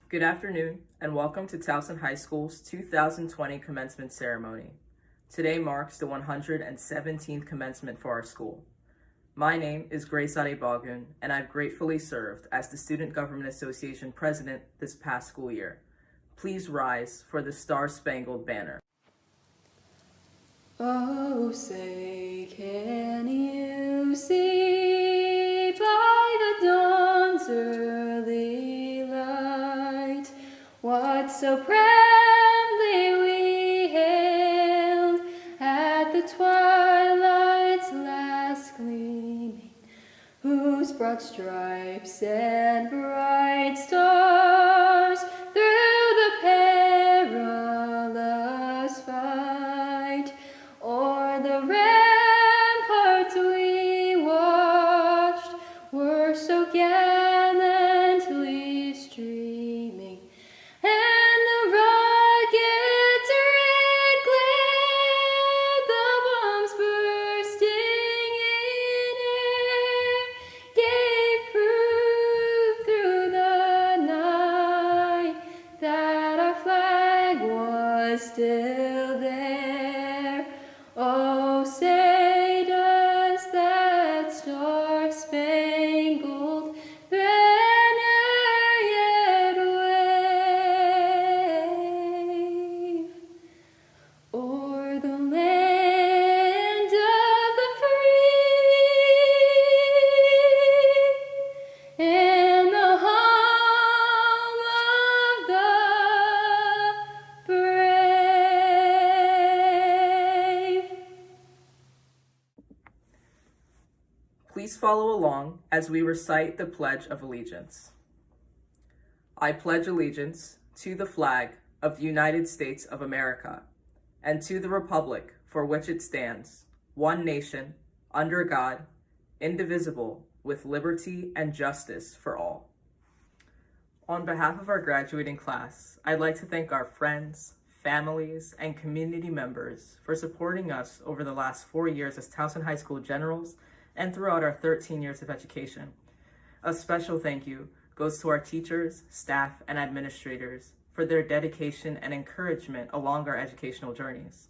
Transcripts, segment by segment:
Good afternoon, and welcome to Towson High School's 2020 commencement ceremony. Today marks the 117th commencement for our school. My name is Grace Adebagun, and I've gratefully served as the Student Government Association President this past school year. Please rise for the Star-Spangled Banner. Oh, say, can you see by the dawn's early light what so proudly we hailed at the twilight's last gleaming, whose broad stripes and bright stars through the perilous fight o'er the ramparts we watched were so gallantly streaming, and the rocket's red glare, the bombs bursting in air, gave proof through the night that our flag was still there. Oh, say does that star-spangled banner yet wave o'er the land of the free and the home of the brave? Please follow along as we recite the Pledge of Allegiance. I pledge allegiance to the flag of the United States of America and to the republic for which it stands, one nation, under God, indivisible, with liberty and justice for all. On behalf of our graduating class, I'd like to thank our friends, families, and community members for supporting us over the last 4 years as Towson High School Generals and throughout our 13 years of education. A special thank you goes to our teachers, staff, and administrators for their dedication and encouragement along our educational journeys.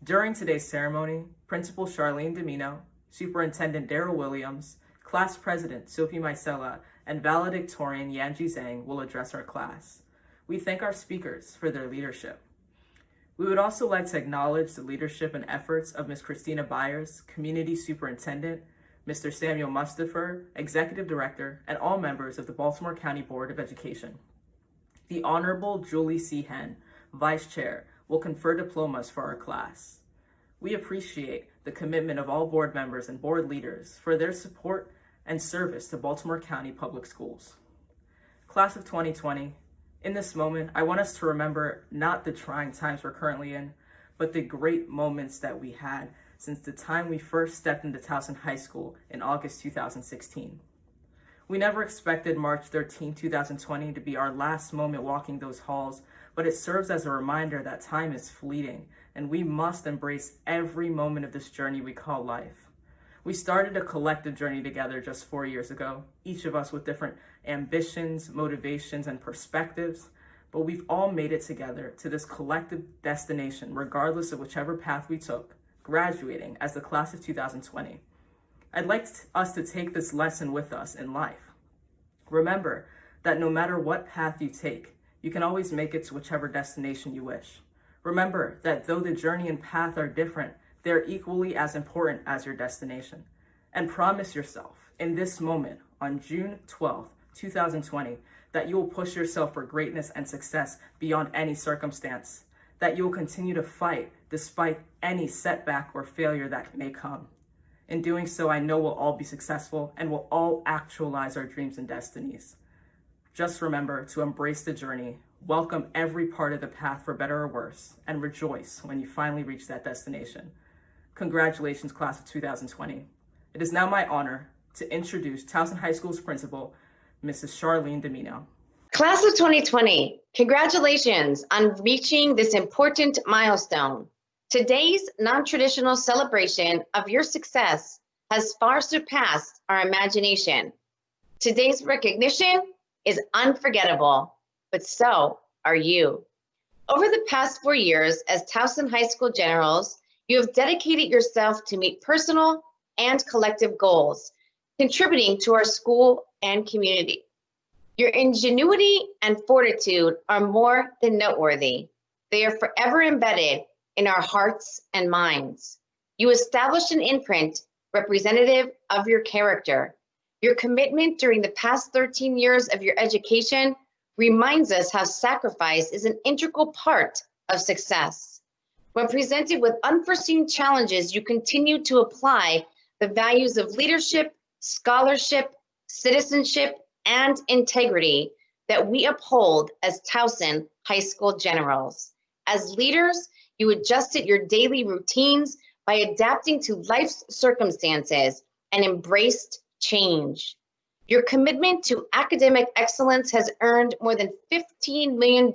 During today's ceremony, Principal Charlene Domino, Superintendent Daryl Williams, Class President Sophie Maisela, and Valedictorian Yanji Zhang will address our class. We thank our speakers for their leadership. We would also like to acknowledge the leadership and efforts of Ms. Christina Byers, Community Superintendent, Mr. Samuel Mustafer, Executive Director, and all members of the Baltimore County Board of Education. The Honorable Julie Sehan, Vice Chair, will confer diplomas for our class. We appreciate the commitment of all board members and board leaders for their support and service to Baltimore County Public Schools. Class of 2020, in this moment, I want us to remember not the trying times we're currently in, but the great moments that we had since the time we first stepped into Towson High School in August 2016. We never expected March 13, 2020 to be our last moment walking those halls, but it serves as a reminder that time is fleeting and we must embrace every moment of this journey we call life. We started a collective journey together just 4 years ago, each of us with different ambitions, motivations, and perspectives, but we've all made it together to this collective destination, regardless of whichever path we took, graduating as the class of 2020. I'd like us to take this lesson with us in life. Remember that no matter what path you take, you can always make it to whichever destination you wish. Remember that though the journey and path are different, they're equally as important as your destination. And promise yourself in this moment on June 12th, 2020, that you will push yourself for greatness and success beyond any circumstance, that you will continue to fight despite any setback or failure that may come. In doing so, I know we'll all be successful and we'll all actualize our dreams and destinies. Just remember to embrace the journey, welcome every part of the path for better or worse, and rejoice when you finally reach that destination. Congratulations, class of 2020. It is now my honor to introduce Towson High School's principal, Mrs. Charlene Domino. Class of 2020, congratulations on reaching this important milestone. Today's non-traditional celebration of your success has far surpassed our imagination. Today's recognition is unforgettable. but so are you. Over the past 4 years as Towson High School Generals, you have dedicated yourself to meet personal and collective goals, contributing to our school and community. Your ingenuity and fortitude are more than noteworthy. They are forever embedded in our hearts and minds. You established an imprint representative of your character. Your commitment during the past 13 years of your education reminds us how sacrifice is an integral part of success. When presented with unforeseen challenges, you continue to apply the values of leadership, scholarship, citizenship, and integrity that we uphold as Towson High School Generals. As leaders, you adjusted your daily routines by adapting to life's circumstances and embraced change. Your commitment to academic excellence has earned more than $15 million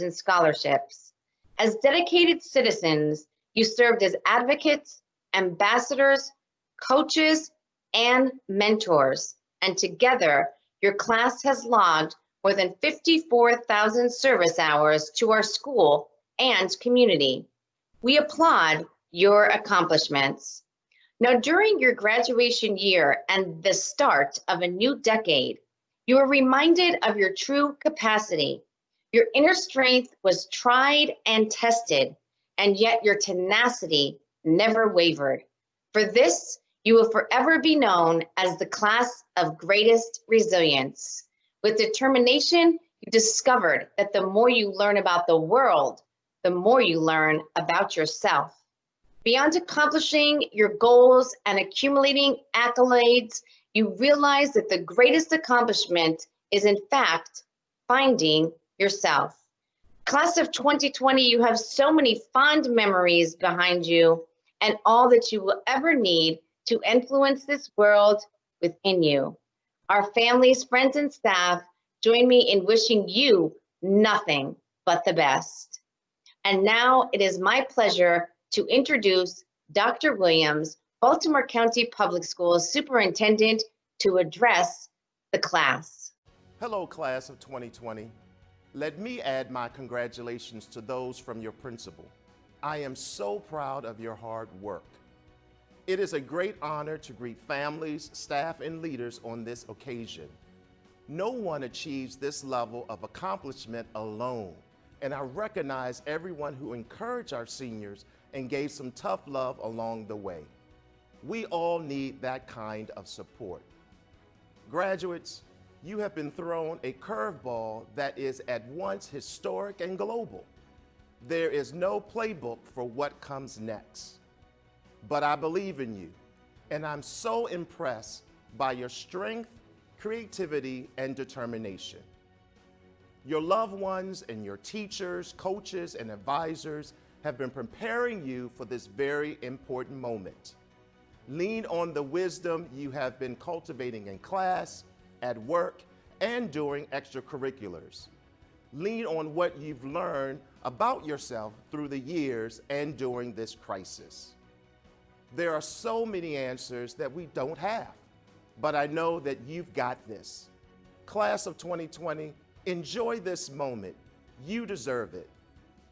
in scholarships. As dedicated citizens, you served as advocates, ambassadors, coaches, and mentors. And together, your class has logged more than 54,000 service hours to our school and community. We applaud your accomplishments. Now, during your graduation year and the start of a new decade, you are reminded of your true capacity. Your inner strength was tried and tested, and yet your tenacity never wavered. For this, you will forever be known as the class of greatest resilience. With determination, you discovered that the more you learn about the world, the more you learn about yourself. Beyond accomplishing your goals and accumulating accolades, you realize that the greatest accomplishment is, in fact, finding yourself. Class of 2020, you have so many fond memories behind you and all that you will ever need to influence this world within you. Our families, friends, and staff join me in wishing you nothing but the best. And now it is my pleasure to introduce Dr. Williams, Baltimore County Public Schools Superintendent, to address the class. Hello, class of 2020. Let me add my congratulations to those from your principal. I am so proud of your hard work. It is a great honor to greet families, staff, and leaders on this occasion. No one achieves this level of accomplishment alone, and I recognize everyone who encouraged our seniors and gave some tough love along the way. We all need that kind of support. Graduates, you have been thrown a curveball that is at once historic and global. There is no playbook for what comes next. But I believe in you, and I'm so impressed by your strength, creativity, and determination. Your loved ones and your teachers, coaches, and advisors have been preparing you for this very important moment. Lean on the wisdom you have been cultivating in class, at work, and during extracurriculars. Lean on what you've learned about yourself through the years and during this crisis. There are so many answers that we don't have, but I know that you've got this. Class of 2020, enjoy this moment. You deserve it.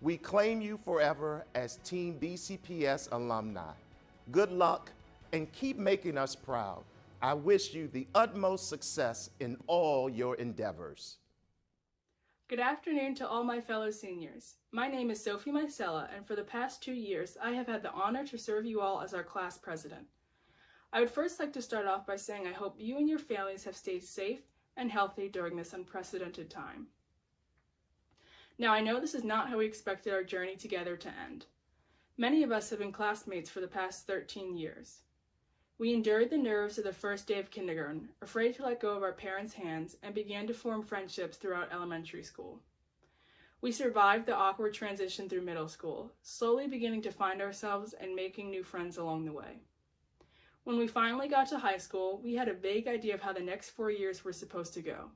We claim you forever as Team BCPS alumni. Good luck and keep making us proud. I wish you the utmost success in all your endeavors. Good afternoon to all my fellow seniors. My name is Sophie Micella, and for the past 2 years, I have had the honor to serve you all as our class president. I would first like to start off by saying I hope you and your families have stayed safe and healthy during this unprecedented time. Now, I know this is not how we expected our journey together to end. Many of us have been classmates for the past 13 years. We endured the nerves of the first day of kindergarten, afraid to let go of our parents' hands, and began to form friendships throughout elementary school. We survived the awkward transition through middle school, slowly beginning to find ourselves and making new friends along the way. When we finally got to high school, we had a vague idea of how the next 4 years were supposed to go.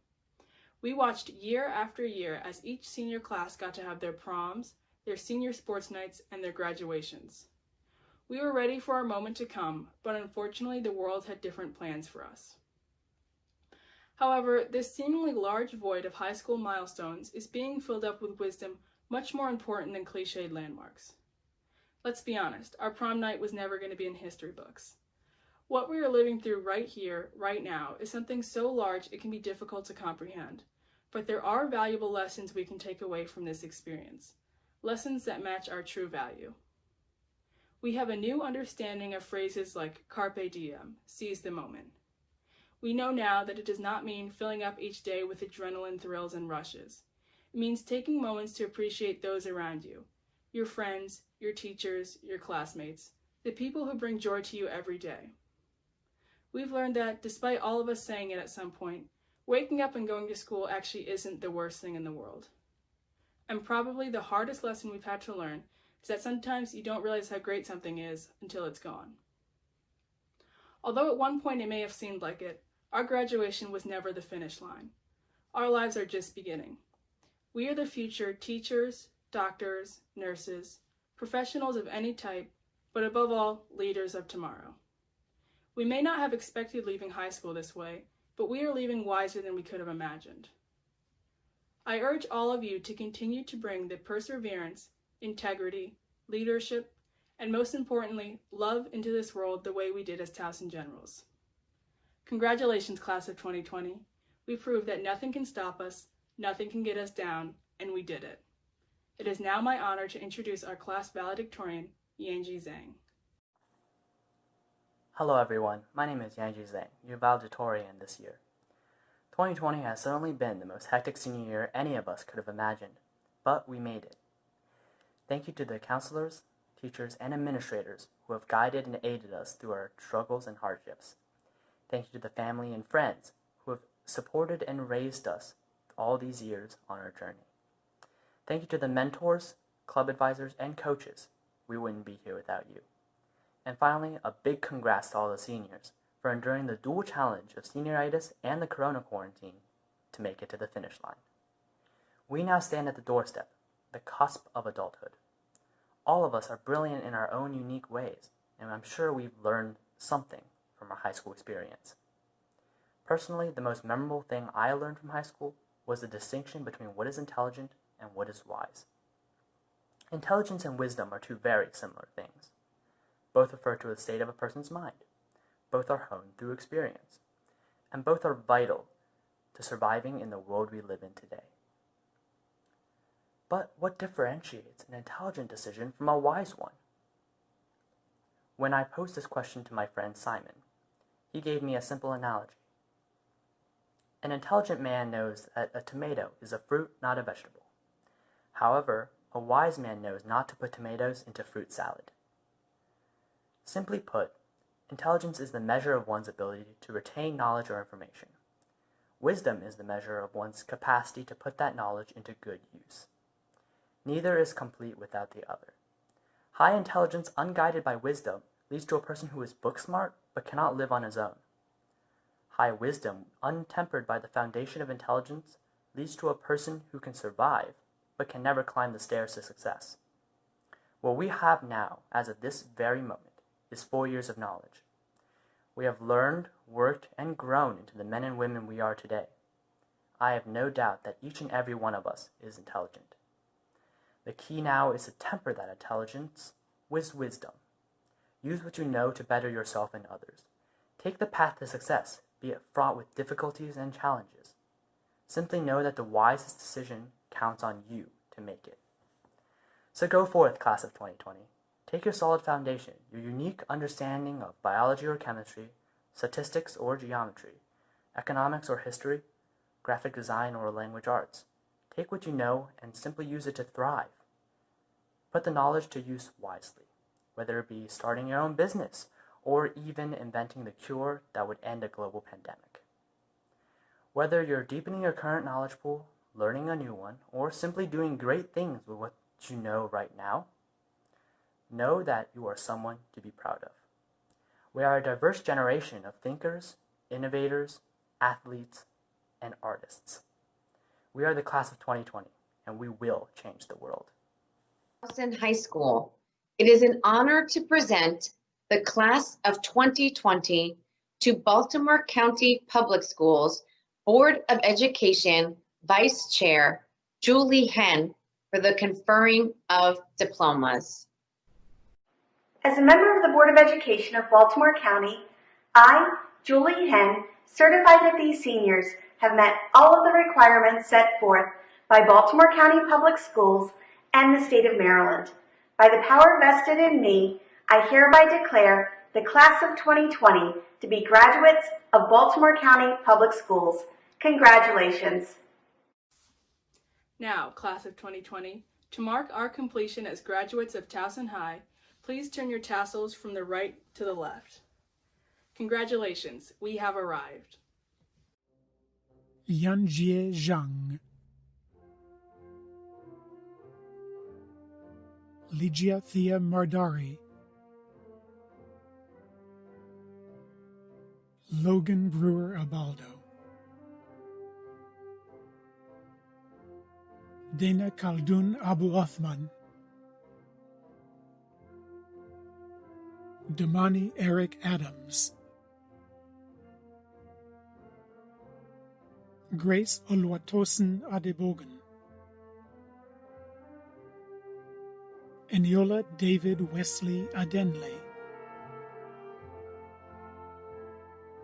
We watched year after year as each senior class got to have their proms, their senior sports nights, and their graduations. We were ready for our moment to come, but unfortunately the world had different plans for us. However, this seemingly large void of high school milestones is being filled up with wisdom much more important than cliched landmarks. Let's be honest, our prom night was never going to be in history books. What we are living through right here, right now, is something so large it can be difficult to comprehend. But there are valuable lessons we can take away from this experience. Lessons that match our true value. We have a new understanding of phrases like carpe diem, seize the moment. We know now that it does not mean filling up each day with adrenaline thrills and rushes. It means taking moments to appreciate those around you, your friends, your teachers, your classmates, the people who bring joy to you every day. We've learned that, despite all of us saying it at some point, waking up and going to school actually isn't the worst thing in the world. And probably the hardest lesson we've had to learn is that sometimes you don't realize how great something is until it's gone. Although at one point it may have seemed like it, our graduation was never the finish line. Our lives are just beginning. We are the future teachers, doctors, nurses, professionals of any type, but above all, leaders of tomorrow. We may not have expected leaving high school this way, but we are leaving wiser than we could have imagined. I urge all of you to continue to bring the perseverance, integrity, leadership, and most importantly, love into this world the way we did as Towson Generals. Congratulations, class of 2020. We proved that nothing can stop us, nothing can get us down, and we did it. It is now my honor to introduce our class valedictorian, Yanji Zhang. Hello everyone, my name is Yanji Zhang, your valedictorian this year. 2020 has certainly been the most hectic senior year any of us could have imagined, but we made it. Thank you to the counselors, teachers, and administrators who have guided and aided us through our struggles and hardships. Thank you to the family and friends who have supported and raised us all these years on our journey. Thank you to the mentors, club advisors, and coaches. We wouldn't be here without you. And finally, a big congrats to all the seniors for enduring the dual challenge of senioritis and the corona quarantine to make it to the finish line. We now stand at the doorstep, the cusp of adulthood. All of us are brilliant in our own unique ways, and I'm sure we've learned something from our high school experience. Personally, the most memorable thing I learned from high school was the distinction between what is intelligent and what is wise. Intelligence and wisdom are two very similar things. Both refer to the state of a person's mind. Both are honed through experience. And both are vital to surviving in the world we live in today. But what differentiates an intelligent decision from a wise one? When I posed this question to my friend Simon, he gave me a simple analogy. An intelligent man knows that a tomato is a fruit, not a vegetable. However, a wise man knows not to put tomatoes into fruit salad. Simply put, intelligence is the measure of one's ability to retain knowledge or information. Wisdom is the measure of one's capacity to put that knowledge into good use. Neither is complete without the other. High intelligence unguided by wisdom leads to a person who is book smart but cannot live on his own. High wisdom, untempered by the foundation of intelligence, leads to a person who can survive but can never climb the stairs to success. What we have now, as of this very moment, is 4 years of knowledge. We have learned, worked, and grown into the men and women we are today. I have no doubt that each and every one of us is intelligent. The key now is to temper that intelligence with wisdom. Use what you know to better yourself and others. Take the path to success, be it fraught with difficulties and challenges. Simply know that the wisest decision counts on you to make it. So go forth, class of 2020. Take your solid foundation, your unique understanding of biology or chemistry, statistics or geometry, economics or history, graphic design or language arts. Take what you know and simply use it to thrive. Put the knowledge to use wisely, whether it be starting your own business or even inventing the cure that would end a global pandemic. Whether you're deepening your current knowledge pool, learning a new one, or simply doing great things with what you know right now, know that you are someone to be proud of. We are a diverse generation of thinkers, innovators, athletes, and artists. We are the class of 2020, and we will change the world. Towson High School. It is an honor to present the class of 2020 to Baltimore County Public Schools Board of Education Vice Chair Julie Henn for the conferring of diplomas. As a member of the Board of Education of Baltimore County, I, Julie Henn, certify that these seniors have met all of the requirements set forth by Baltimore County Public Schools and the state of Maryland. By the power vested in me, I hereby declare the class of 2020 to be graduates of Baltimore County Public Schools. Congratulations. Now, class of 2020, to mark our completion as graduates of Towson High, please turn your tassels from the right to the left. Congratulations, we have arrived. Yanjie Zhang, Ligia Thea Mardari, Logan Brewer Abaldo, Dana Khaldun Abu Othman, Damani Eric Adams, Grace Oluwatosin Adebogun, Eniola David Wesley Adenle,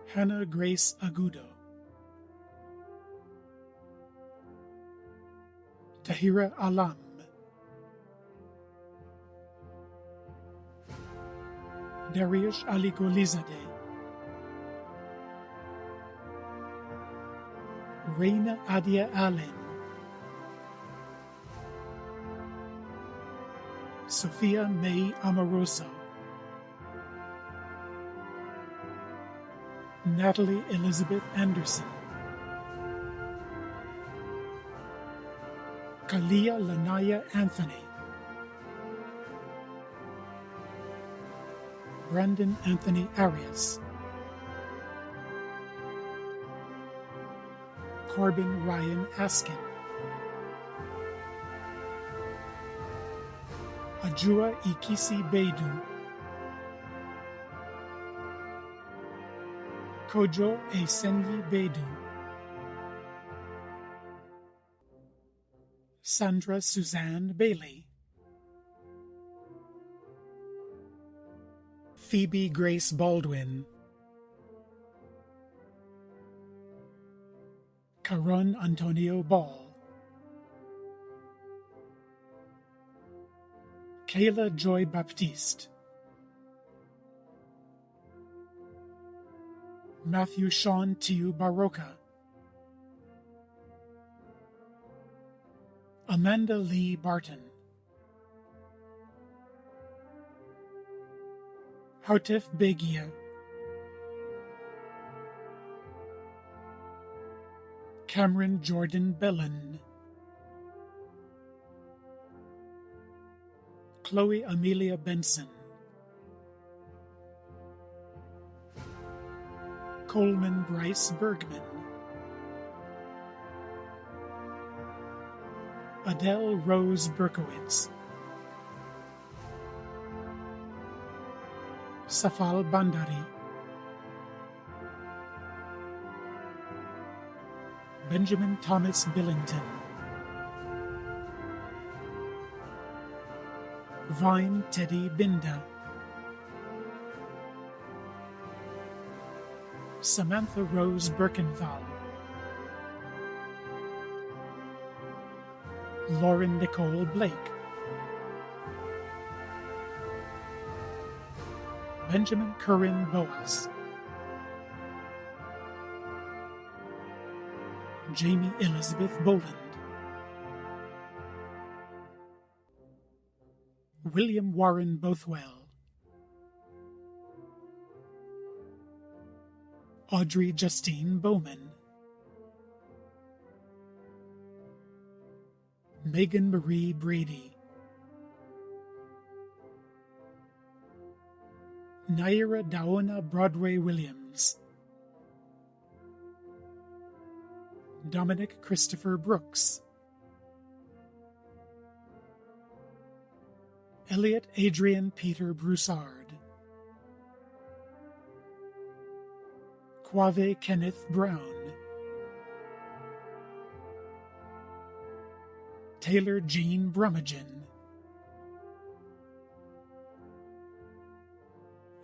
Hannah Grace Agudo, Tahira Alam, Dariush Aligolizade, Reina Adia Allen, Sophia May Amoroso, Natalie Elizabeth Anderson, Kalia Lanaya Anthony, Brandon Anthony Arias, Corbin Ryan Askin, Ajua Ikisi Bedu, Kojo Esenyi Bedu, Sandra Suzanne Bailey, Phoebe Grace Baldwin, Caron Antonio Ball, Kayla Joy Baptiste, Matthew Sean Tiu Baroka, Amanda Lee Barton, Houtif Begia, Cameron Jordan Bellin, Chloe Amelia Benson, Coleman Bryce Bergman, Adele Rose Berkowitz, Safal Bandari, Benjamin Thomas Billington, Vine Teddy Binda, Samantha Rose Birkenthal, Lauren Nicole Blake, Benjamin Curran Boas, Jamie Elizabeth Boland, William Warren Bothwell, Audrey Justine Bowman, Megan Marie Brady, Naira Daona Broadway Williams, Dominic Christopher Brooks, Elliot Adrian Peter Broussard, Quave Kenneth Brown, Taylor Jean Brummagem,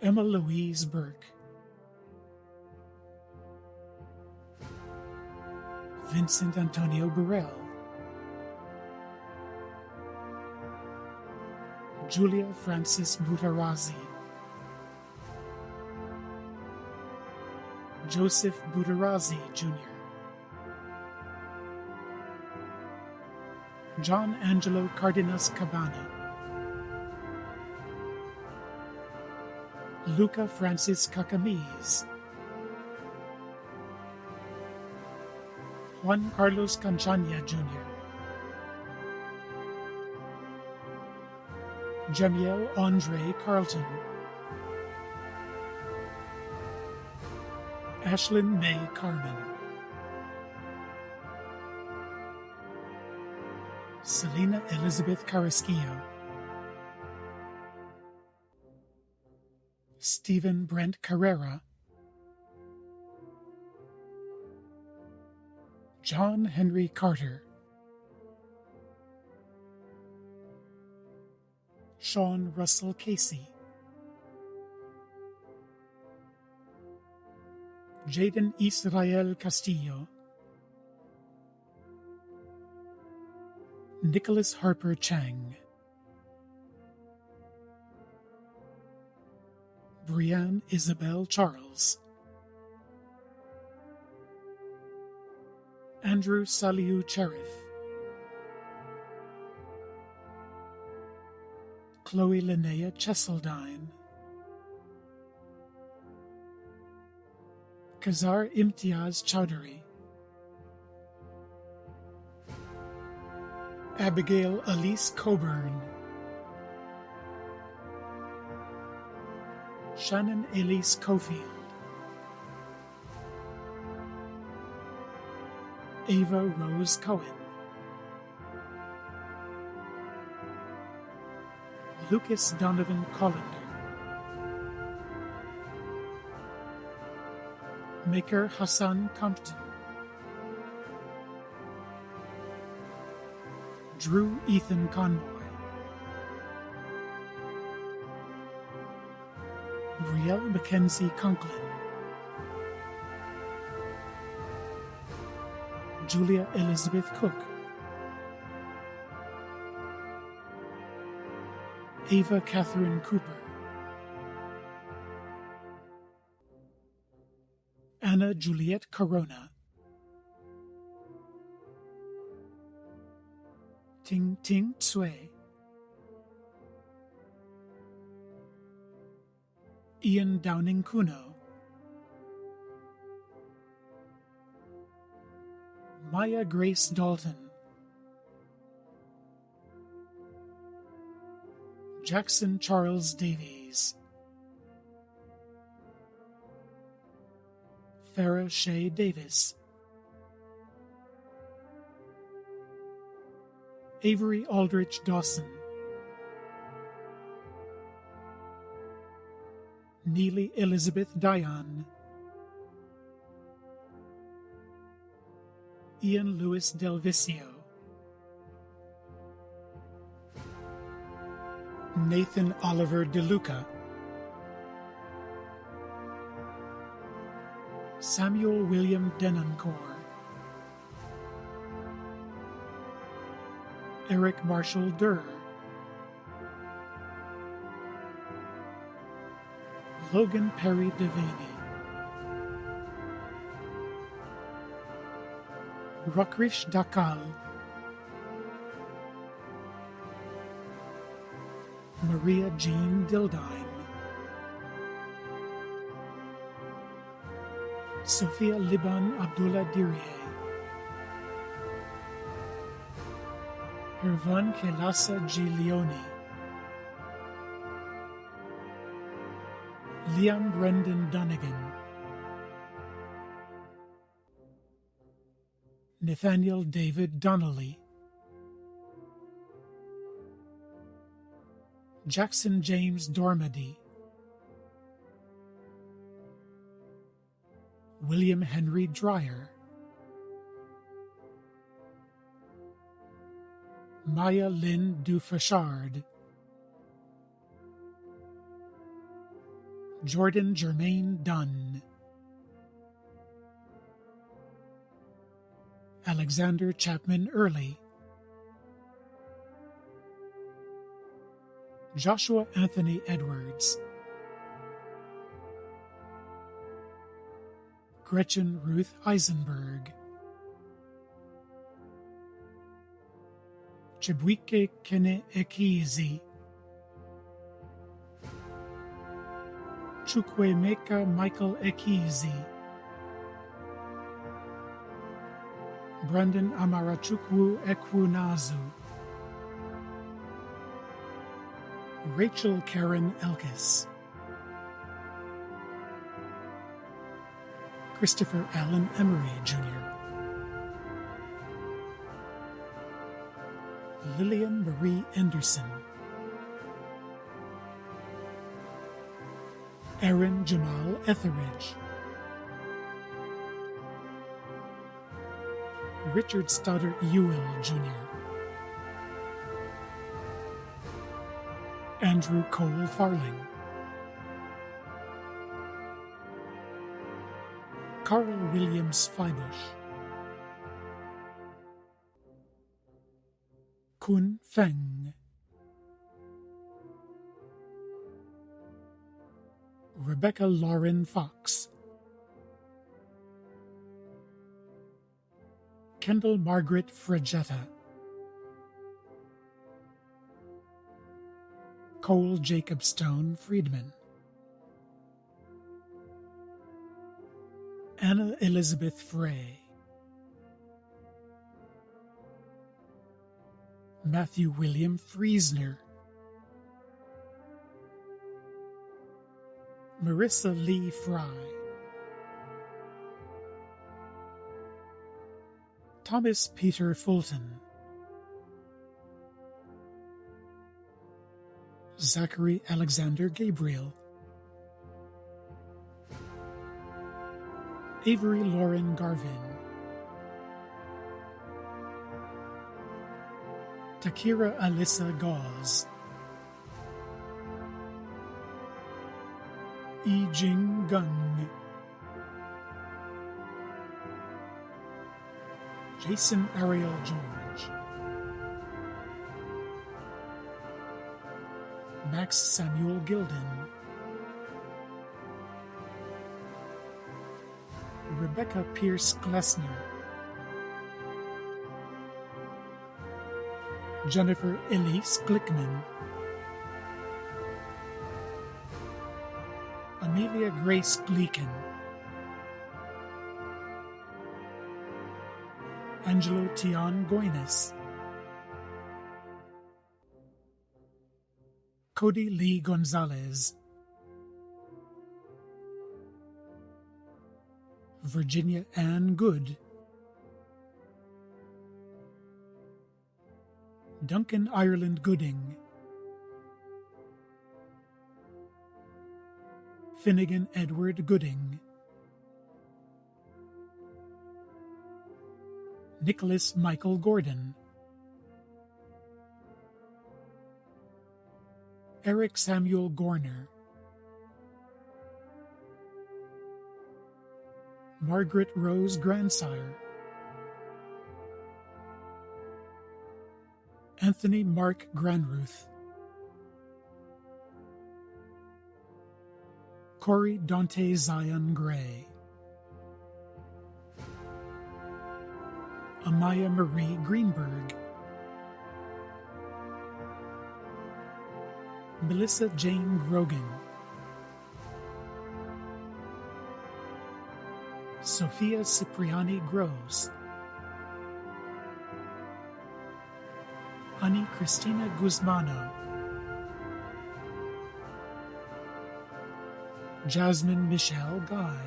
Emma Louise Burke, Vincent Antonio Burrell, Julia Francis Butarazzi, Joseph Butarazzi Jr., John Angelo Cardenas Cabana, Luca Francis Cacamise, Juan Carlos Canchania Jr., Jamiel Andre Carlton, Ashlyn May Carmen, Selena Elizabeth Carrasquillo, Stephen Brent Carrera, John Henry Carter, Sean Russell Casey, Jaden Israel Castillo, Nicholas Harper Chang, Brianne Isabel Charles, Andrew Saliu Cherith, Chloe Linnea Cheseldine, Kazar Imtiaz Chowdhury, Abigail Elise Coburn, Shannon Elise Cofield, Ava Rose Cohen, Lucas Donovan Collender, Maker Hassan Compton, Drew Ethan Conboy, Brielle Mackenzie Conklin, Julia Elizabeth Cook, Ava Catherine Cooper, Anna Juliet Corona, Ting Ting Tsui, Ian Downing Kuno, Maya Grace Dalton, Jackson Charles Davies, Farrah Shea Davis, Avery Aldrich Dawson, Neely Elizabeth Dion, Ian Lewis Delvicio, Nathan Oliver DeLuca, Samuel William Denoncourt, Eric Marshall Durr, Logan Perry Devaney, Rakrish Dakal, Maria Jean Dildine, Sophia Liban Abdullah Dirie, Hervan Kelasa G. Leone, Liam Brendan Donegan, Nathaniel David Donnelly, Jackson James Dormady, William Henry Dreyer, Maya Lynn Dufachard, Jordan Germain Dunn, Alexander Chapman Early, Joshua Anthony Edwards, Gretchen Ruth Eisenberg, Chibwike Kene Ekizi, Chukwemeka Michael Ekizi, Brendan Amarachukwu Ekwunazu, Rachel Karen Elkis, Christopher Allen Emery, Jr., Lillian Marie Anderson, Aaron Jamal Etheridge, Richard Stoddard Ewell, Jr., Andrew Cole Farling, Carl Williams Feibush, Kun Feng, Rebecca Lauren Fox, Kendall Margaret Fregetta, Cole Jacob Stone Friedman, Anna Elizabeth Frey, Matthew William Friesner, Marissa Lee Fry, Thomas Peter Fulton, Zachary Alexander Gabriel, Avery Lauren Garvin, Takira Alyssa Gauze, Yi Jing Gung, Jason Ariel George, Max Samuel Gilden, Rebecca Pierce Glessner, Jennifer Elise Glickman, Amelia Grace Gleekin, Angelo Tion Goines, Cody Lee Gonzalez, Virginia Ann Good, Duncan Ireland Gooding, Finnegan Edward Gooding, Nicholas Michael Gordon, Eric Samuel Gorner, Margaret Rose Grandsire, Anthony Mark Granruth, Corey Dante Zion Gray, Amaya Marie Greenberg, Melissa Jane Grogan, Sophia Cipriani Gross, Ani Cristina Guzmano, Jasmine Michelle Guy,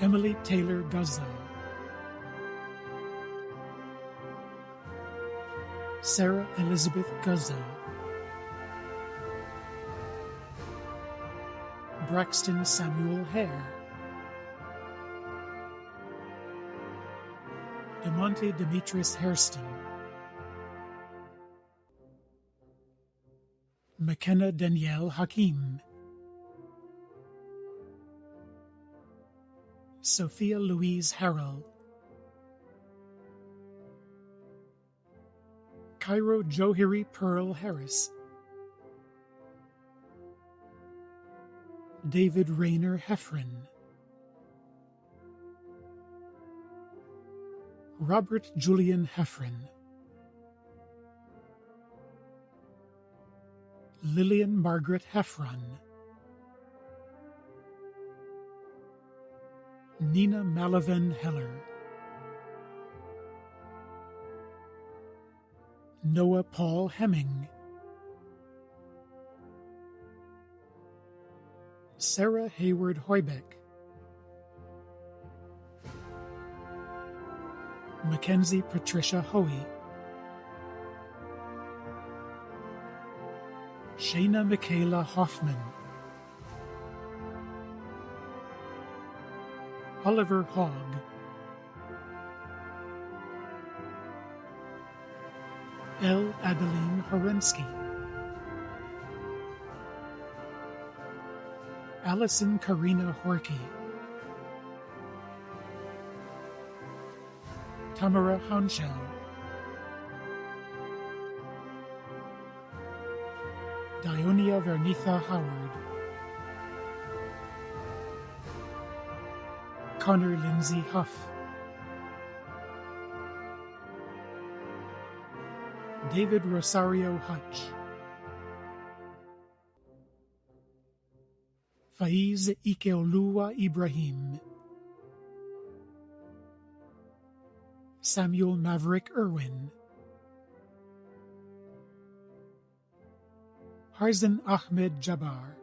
Emily Taylor Guzzo, Sarah Elizabeth Guzzo, Braxton Samuel Hare, DeMonte Demetris Hairston, McKenna Danielle Hakim, Sophia Louise Harrell, Cairo Johiri Pearl Harris, David Rayner Heffron, Robert Julian Heffron, Lillian Margaret Heffron, Nina Malavan Heller, Noah Paul Hemming, Sarah Hayward Hoybeck, Mackenzie Patricia Hoey, Shayna Michaela Hoffman, Oliver Hogg, L. Adeline Horensky, Allison Karina Horkey, Tamara Hounshell, Dionia Vernitha Howard, Connor Lindsay Huff, David Rosario Hutch, Faiz Ikeoluwa Ibrahim, Samuel Maverick Irwin, Harzan Ahmed Jabbar,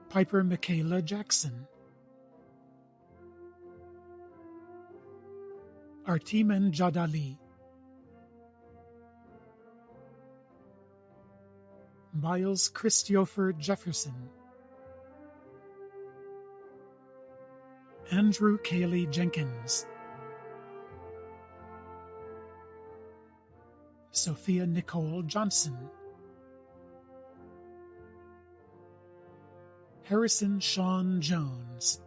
Piper Michaela Jackson, Artiman Jadali, Miles Christopher Jefferson, Andrew Cayley Jenkins, Sophia Nicole Johnson, Harrison Sean Jones,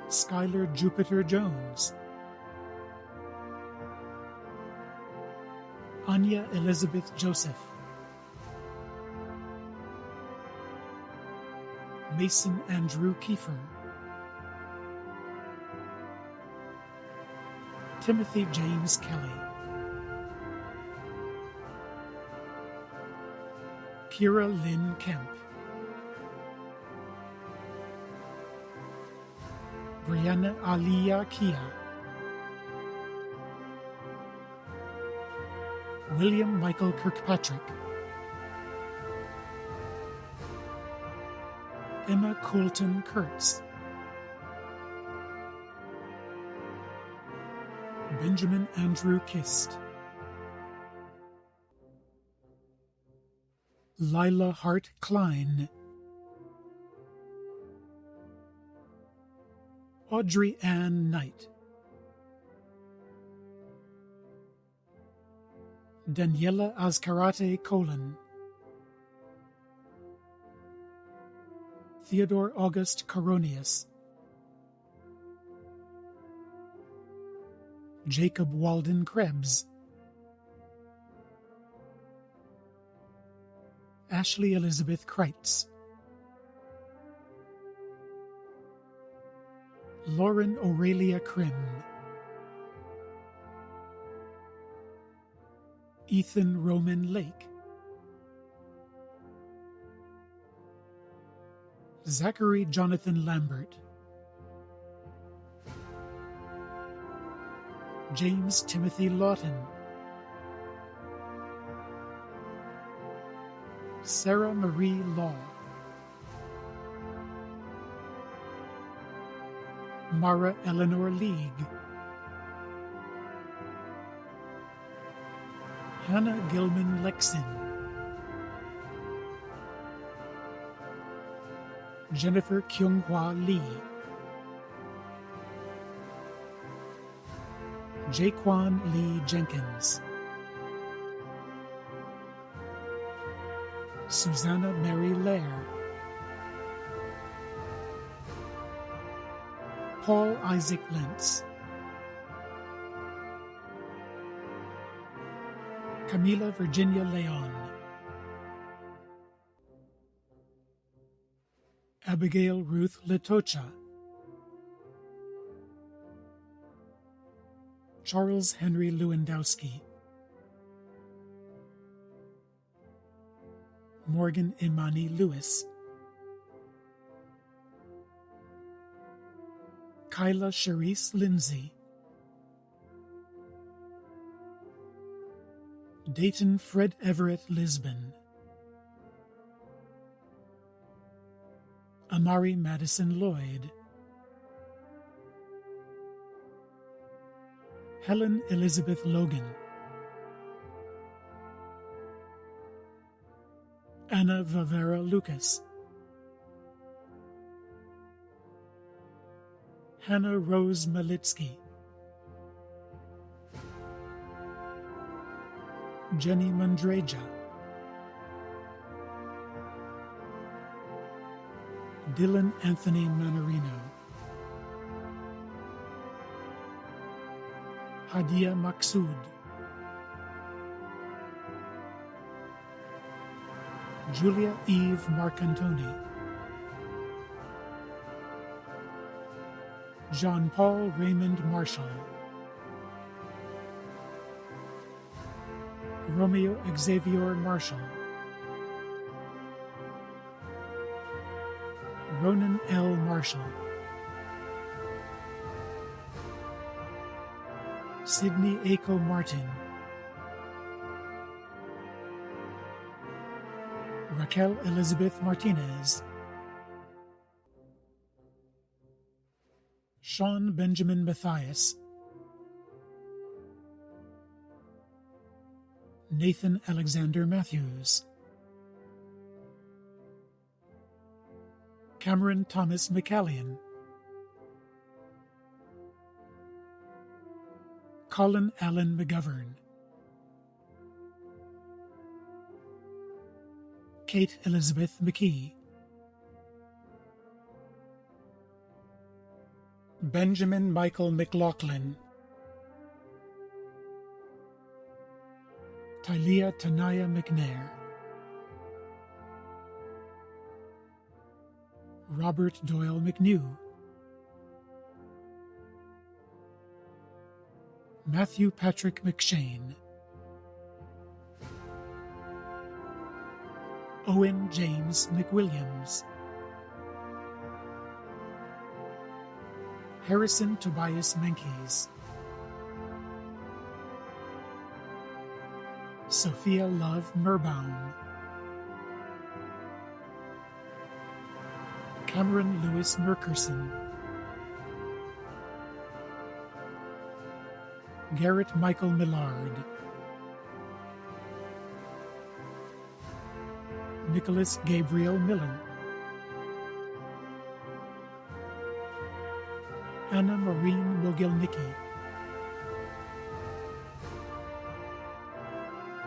Skylar Jupiter Jones, Anya Elizabeth Joseph, Mason Andrew Kiefer, Timothy James Kelly, Kira Lynn Kemp, Brianna Aliyah Kia, William Michael Kirkpatrick, Emma Coulton Kurtz, Benjamin Andrew Kist, Lila Hart Klein, Audrey Ann Knight, Daniela Azcarate Colon, Theodore August Coronius, Jacob Walden Krebs, Ashley Elizabeth Kreitz, Lauren Aurelia Krim, Ethan Roman Lake, Zachary Jonathan Lambert, James Timothy Lawton, Sarah Marie Law, Mara Eleanor League, Hannah Gilman Lexin, Jennifer Kyunghwa Lee, Jaquan Lee Jenkins, Susanna Mary Lair, Paul Isaac Lentz, Camila Virginia Leon, Abigail Ruth Letocha, Charles Henry Lewandowski, Morgan Imani Lewis, Kyla Charisse Lindsay, Dayton Fred Everett Lisbon, Amari Madison Lloyd, Helen Elizabeth Logan, Anna Vavera Lucas, Hannah Rose Malitsky, Jenny Mandreja, Dylan Anthony Manarino, Hadia Maksud, Julia Eve Marcantoni, Jean-Paul Raymond Marshall, Romeo Xavier Marshall, Ronan L. Marshall, Sydney Aco Martin, Raquel Elizabeth Martinez, Sean Benjamin Mathias, Nathan Alexander Matthews, Cameron Thomas McCallion, Colin Allen McGovern, Kate Elizabeth McKee, Benjamin Michael McLaughlin, Tylea Tanaya McNair, Robert Doyle McNew, Matthew Patrick McShane, Owen James McWilliams, Harrison Tobias Menkes, Sophia Love Merbaum, Cameron Lewis Merkerson, Garrett Michael Millard, Nicholas Gabriel Miller, Anna Maureen Mogilnicki,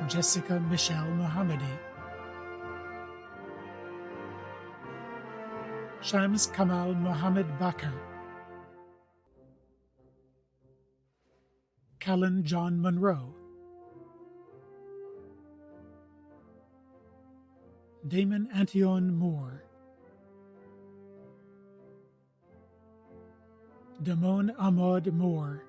Jessica Michelle Mohammadi, Shams Kamal Mohammed Bakr, Callan John Monroe, Damon Antion Moore, Damon Ahmad Moore,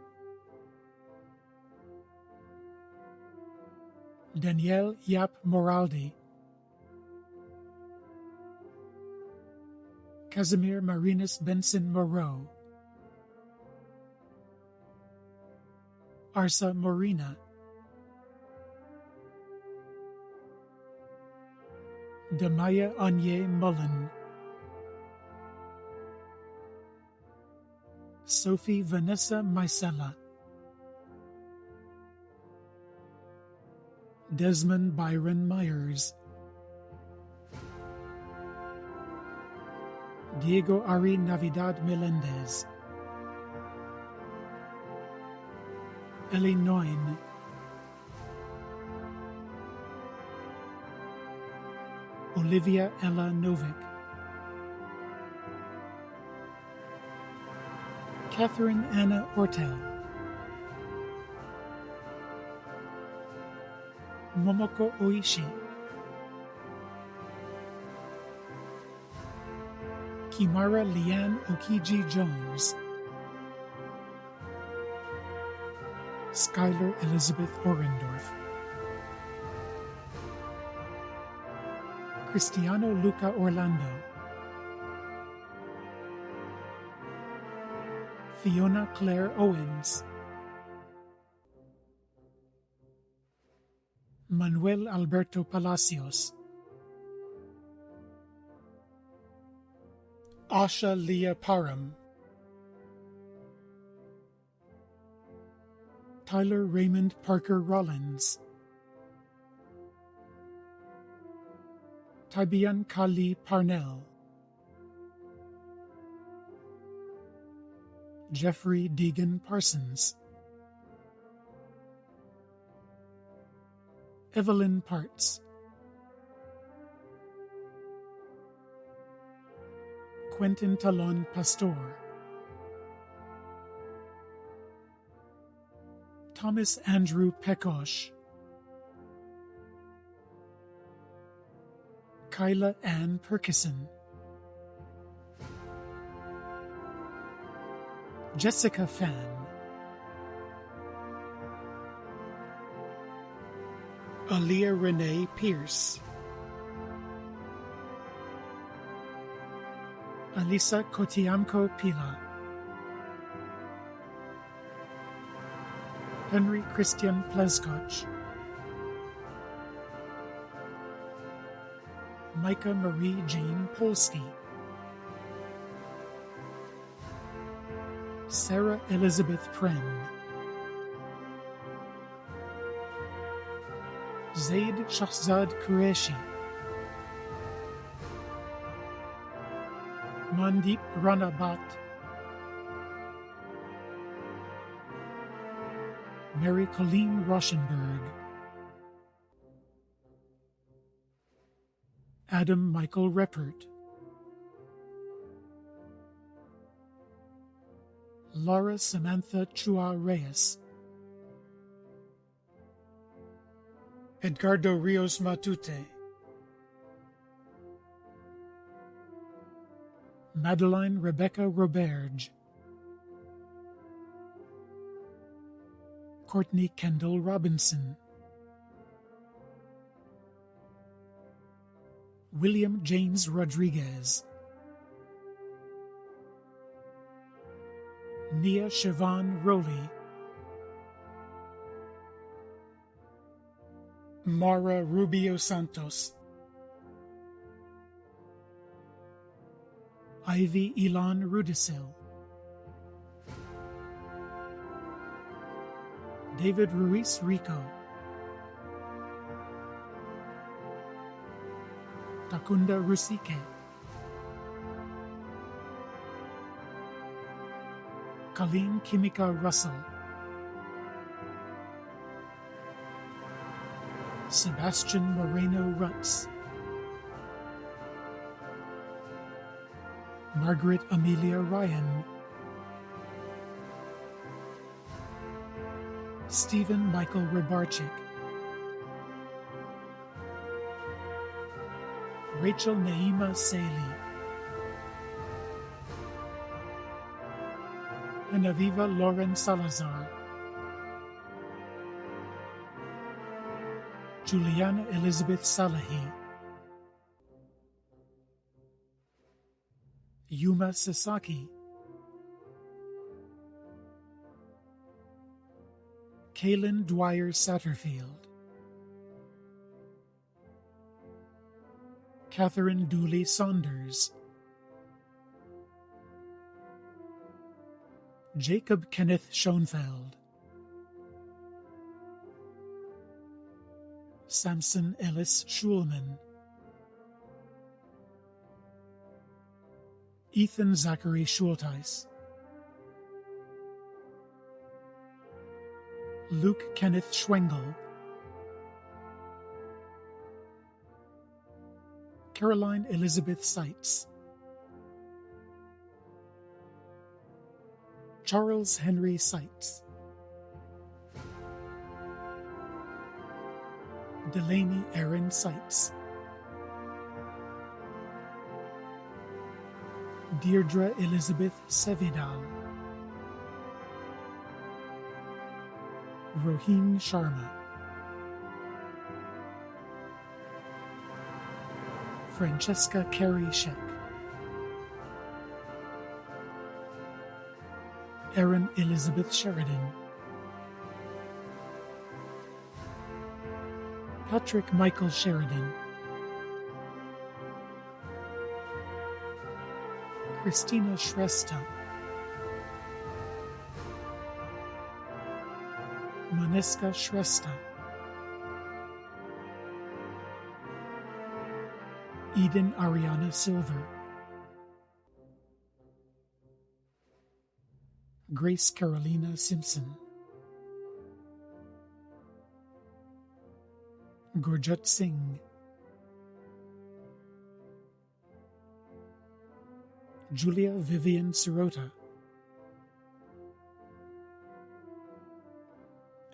Danielle Yap Moraldi, Casimir Marinus Benson Moreau, Arsa Morina, Damaya Anye Mullen, Sophie Vanessa Maisela, Desmond Byron Myers, Diego Ari Navidad Melendez, Ellie Noyne, Olivia Ella Novick, Catherine Anna Ortel, Momoko Oishi, Kimara Leanne Okiji Jones, Skylar Elizabeth Orendorf, Cristiano Luca Orlando, Fiona Claire Owens, Manuel Alberto Palacios, Asha Leah Parham, Tyler Raymond Parker Rollins, Tabian Kali Parnell, Jeffrey Deegan Parsons, Evelyn Parts, Quentin Talon Pastor, Thomas Andrew Pekosh, Kyla Ann Perkison, Jessica Fan, Aaliyah Renee Pierce, Alisa Kotiamko Pila, Henry Christian Pleskoch, Micah Marie Jean Polsky, Sarah Elizabeth Pren, Zaid Shahzad Qureshi, Mandeep Rana Bhatt, Mary Colleen Rauschenberg, Adam Michael Reppert, Laura Samantha Chua Reyes, Edgardo Rios Matute, Madeline Rebecca Roberge, Courtney Kendall Robinson, William James Rodriguez, Nia Siobhan Rowley, Mara Rubio Santos, Ivy Elon Rudisil, David Ruiz Rico, Takunda Rusike, Colleen Kimika Russell, Sebastian Moreno Rutz, Margaret Amelia Ryan, Stephen Michael Rebarchik, Rachel Naima Saley, and Aviva Lauren Salazar, Juliana Elizabeth Salahi, Yuma Sasaki, Kaylin Dwyer Satterfield, Catherine Dooley Saunders, Jacob Kenneth Schoenfeld, Samson Ellis Schulman, Ethan Zachary Schulteis, Luke Kenneth Schwengel, Caroline Elizabeth Seitz, Charles Henry Seitz, Delaney Aaron Seitz, Deirdre Elizabeth Sevidal, Roheen Sharma, Francesca Carey Sheck, Erin Elizabeth Sheridan, Patrick Michael Sheridan, Christina Shrestha, Maniska Shrestha, Eden Ariana Silver, Grace Carolina Simpson, Gurjat Singh, Julia Vivian Sirota,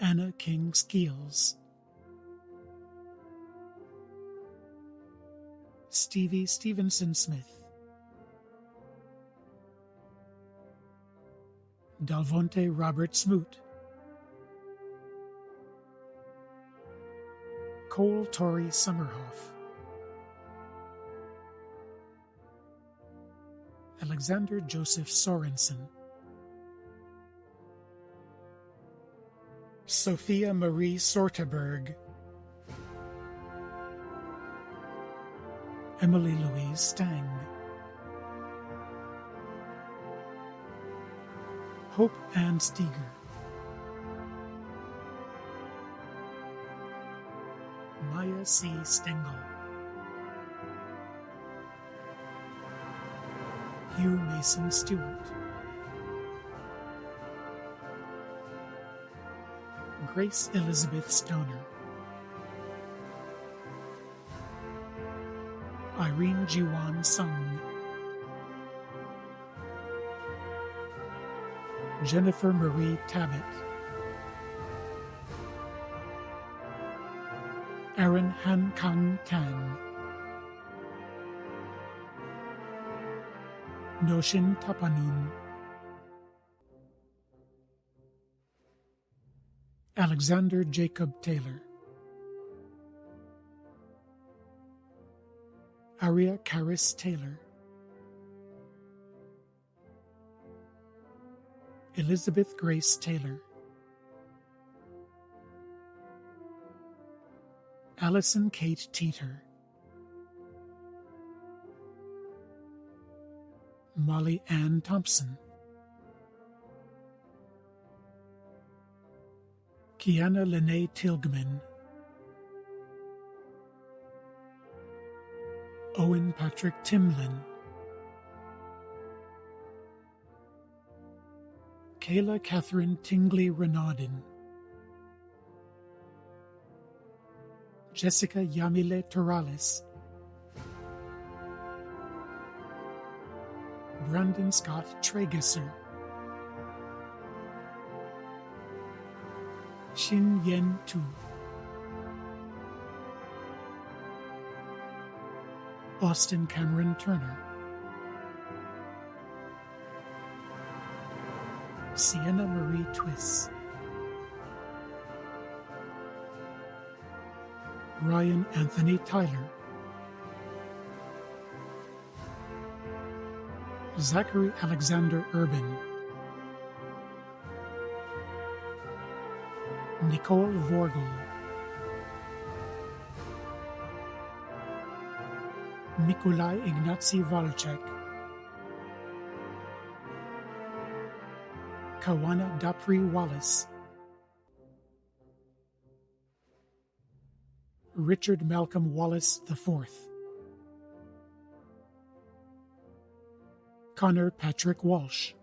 Anna King Skeels, Stevie Stevenson Smith, Dalvonte Robert Smoot, Cole Torrey Summerhoff, Alexander Joseph Sorensen, Sophia Marie Sorteberg, Emily Louise Stang, Hope Ann Steger, Maya C. Stengel, Hugh Mason Stewart, Grace Elizabeth Stoner, Irene Jiwan Sung, Jennifer Marie Tabbitt, Aaron Han Kang Tan, Noshin Tapanun, Alexander Jacob Taylor, Aria Karis Taylor, Elizabeth Grace Taylor, Allison Kate Teeter, Molly Ann Thompson, Kiana Lene Tilgman, Owen Patrick Timlin, Kayla Catherine Tingley Renaudin, Jessica Yamile Torales, Brandon Scott Tragesser, Shin Yen Tu, Austin Cameron Turner, Sienna Marie Twiss, Ryan Anthony Tyler, Zachary Alexander Urban, Nicole Vorgel, Nikolai Ignacy Walczek, Kawana Dapri Wallace, Richard Malcolm Wallace IV, Connor Patrick Walsh,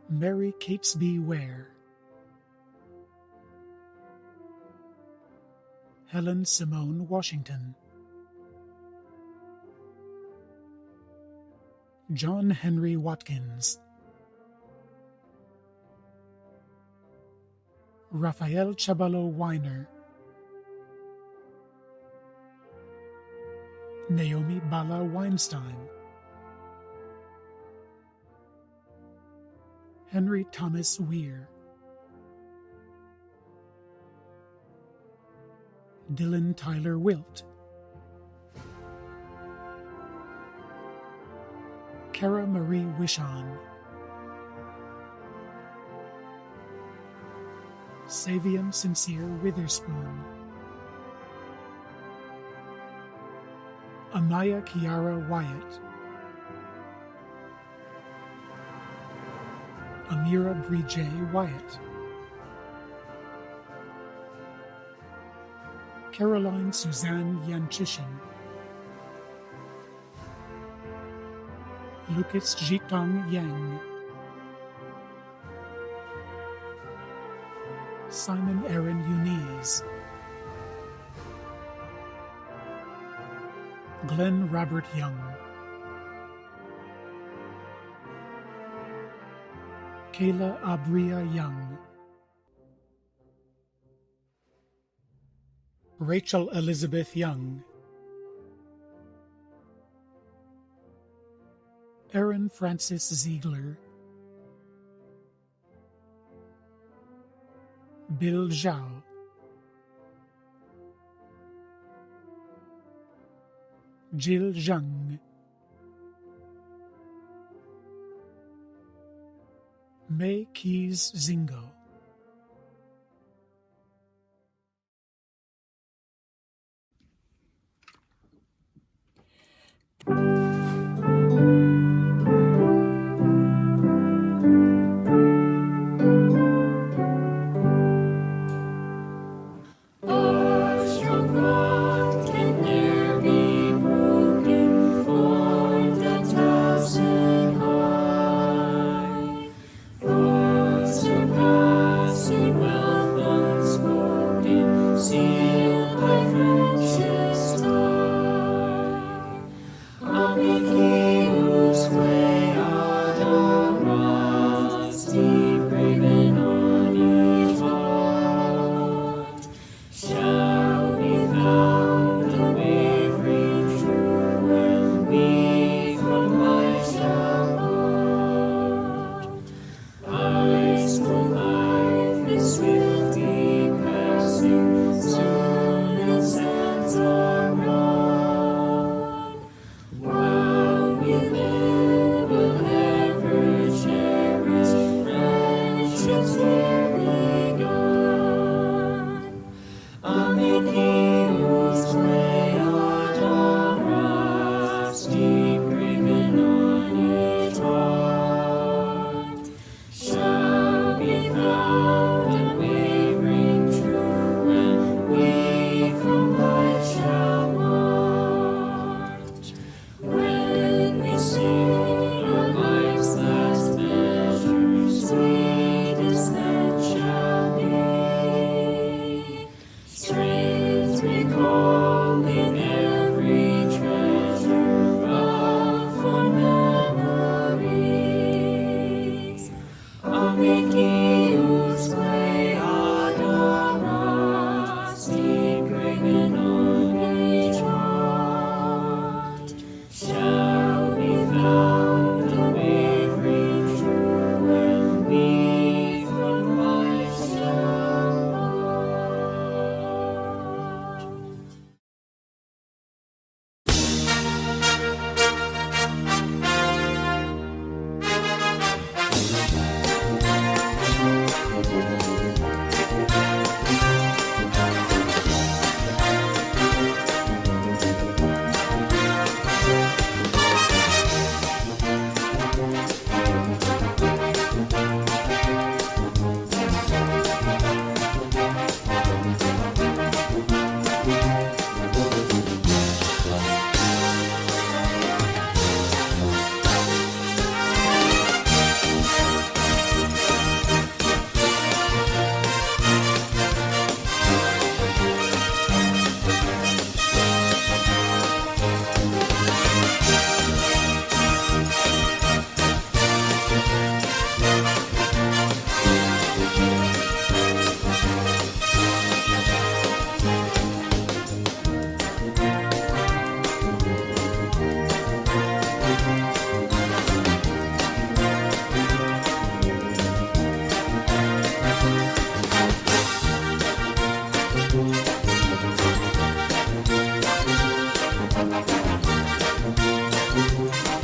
Mary Catesby Ware, Helen Simone Washington, John Henry Watkins, Raphael Chabalo Weiner, Naomi Bala Weinstein, Henry Thomas Weir, Dylan Tyler Wilt, Cara Marie Wishon, Savian Sincere Witherspoon, Amaya Kiara Wyatt, Amira Bridget Wyatt, Caroline Suzanne Yanchishin, Lucas Jitong Yang, Simon Aaron Uniz, Glenn Robert Young, Kayla Abria Young, Rachel Elizabeth Young, Aaron Francis Ziegler, Bill Zhao, Jill Zhang, May Keys Zingo, Towson high, for surprise. Thank you.